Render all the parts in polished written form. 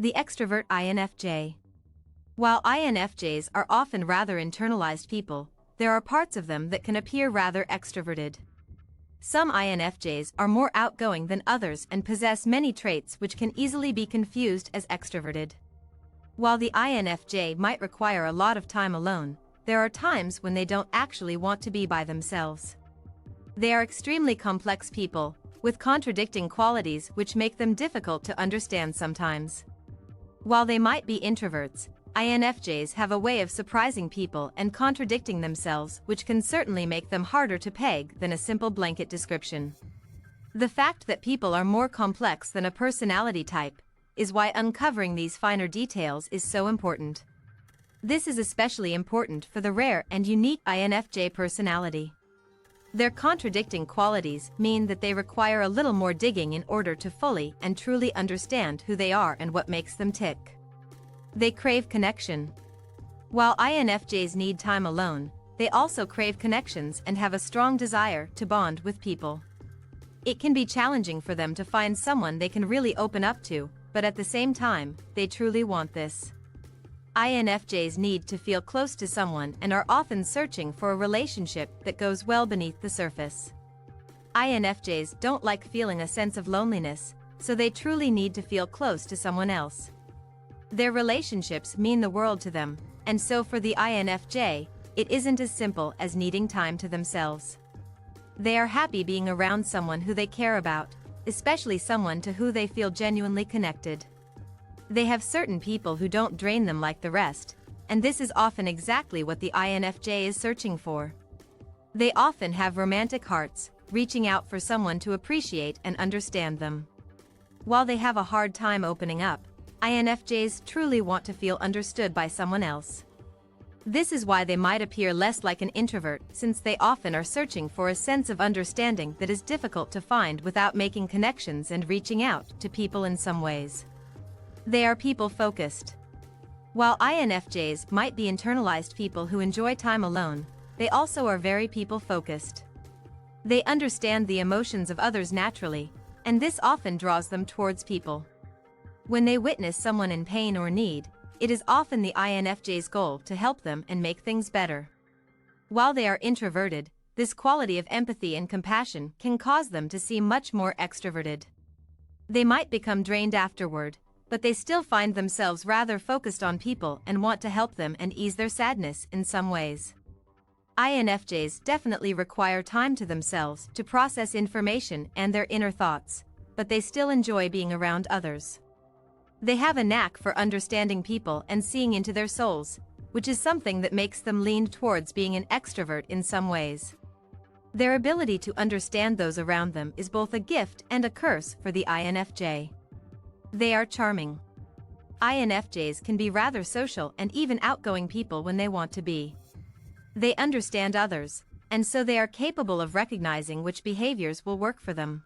The extrovert INFJ. While INFJs are often rather internalized people, there are parts of them that can appear rather extroverted. Some INFJs are more outgoing than others and possess many traits which can easily be confused as extroverted. While the INFJ might require a lot of time alone, there are times when they don't actually want to be by themselves. They are extremely complex people, with contradicting qualities which make them difficult to understand sometimes. While they might be introverts, INFJs have a way of surprising people and contradicting themselves, which can certainly make them harder to peg than a simple blanket description. The fact that people are more complex than a personality type is why uncovering these finer details is so important. This is especially important for the rare and unique INFJ personality. Their contradicting qualities mean that they require a little more digging in order to fully and truly understand who they are and what makes them tick. They crave connection. While INFJs need time alone, they also crave connections and have a strong desire to bond with people. It can be challenging for them to find someone they can really open up to, but at the same time, they truly want this. INFJs need to feel close to someone and are often searching for a relationship that goes well beneath the surface. INFJs don't like feeling a sense of loneliness, so they truly need to feel close to someone else. Their relationships mean the world to them, and so for the INFJ, it isn't as simple as needing time to themselves. They are happy being around someone who they care about, especially someone to who they feel genuinely connected. They have certain people who don't drain them like the rest, and this is often exactly what the INFJ is searching for. They often have romantic hearts, reaching out for someone to appreciate and understand them. While they have a hard time opening up, INFJs truly want to feel understood by someone else. This is why they might appear less like an introvert, since they often are searching for a sense of understanding that is difficult to find without making connections and reaching out to people in some ways. They are people-focused. While INFJs might be internalized people who enjoy time alone, they also are very people-focused. They understand the emotions of others naturally, and this often draws them towards people. When they witness someone in pain or need, it is often the INFJ's goal to help them and make things better. While they are introverted, this quality of empathy and compassion can cause them to seem much more extroverted. They might become drained afterward, but they still find themselves rather focused on people and want to help them and ease their sadness in some ways. INFJs definitely require time to themselves to process information and their inner thoughts, but they still enjoy being around others. They have a knack for understanding people and seeing into their souls, which is something that makes them lean towards being an extrovert in some ways. Their ability to understand those around them is both a gift and a curse for the INFJ. They are charming. INFJs can be rather social and even outgoing people when they want to be. They understand others, and so they are capable of recognizing which behaviors will work for them.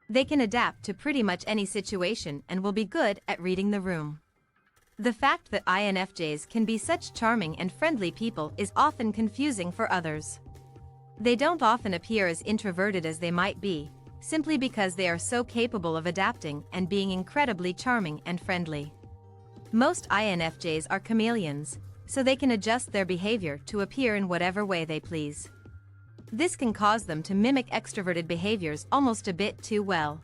They can adapt to pretty much any situation and will be good at reading the room. The fact that INFJs can be such charming and friendly people is often confusing for others. They don't often appear as introverted as they might be, simply because they are so capable of adapting and being incredibly charming and friendly. Most INFJs are chameleons, so they can adjust their behavior to appear in whatever way they please. This can cause them to mimic extroverted behaviors almost a bit too well.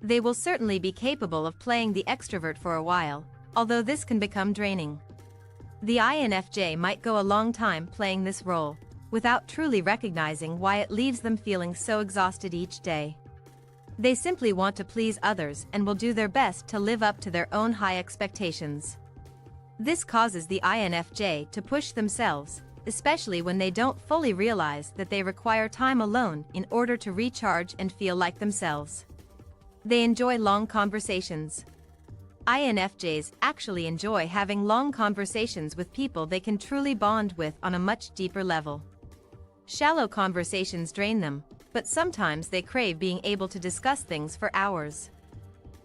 They will certainly be capable of playing the extrovert for a while, although this can become draining. The INFJ might go a long time playing this role, without truly recognizing why it leaves them feeling so exhausted each day. They simply want to please others and will do their best to live up to their own high expectations. This causes the INFJ to push themselves, especially when they don't fully realize that they require time alone in order to recharge and feel like themselves. They enjoy long conversations. INFJs actually enjoy having long conversations with people they can truly bond with on a much deeper level. Shallow conversations drain them, but sometimes they crave being able to discuss things for hours.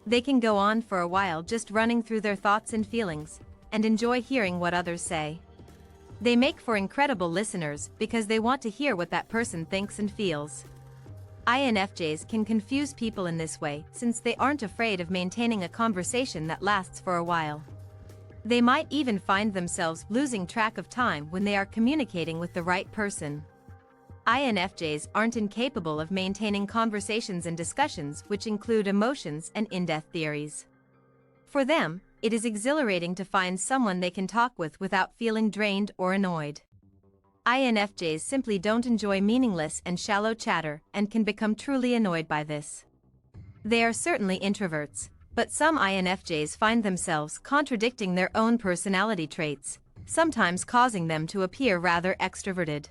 They can go on for a while just running through their thoughts and feelings, and enjoy hearing what others say. They make for incredible listeners because they want to hear what that person thinks and feels. INFJs can confuse people in this way since they aren't afraid of maintaining a conversation that lasts for a while. They might even find themselves losing track of time when they are communicating with the right person. INFJs aren't incapable of maintaining conversations and discussions which include emotions and in-depth theories. For them, it is exhilarating to find someone they can talk with without feeling drained or annoyed. INFJs simply don't enjoy meaningless and shallow chatter and can become truly annoyed by this. They are certainly introverts, but some INFJs find themselves contradicting their own personality traits, sometimes causing them to appear rather extroverted.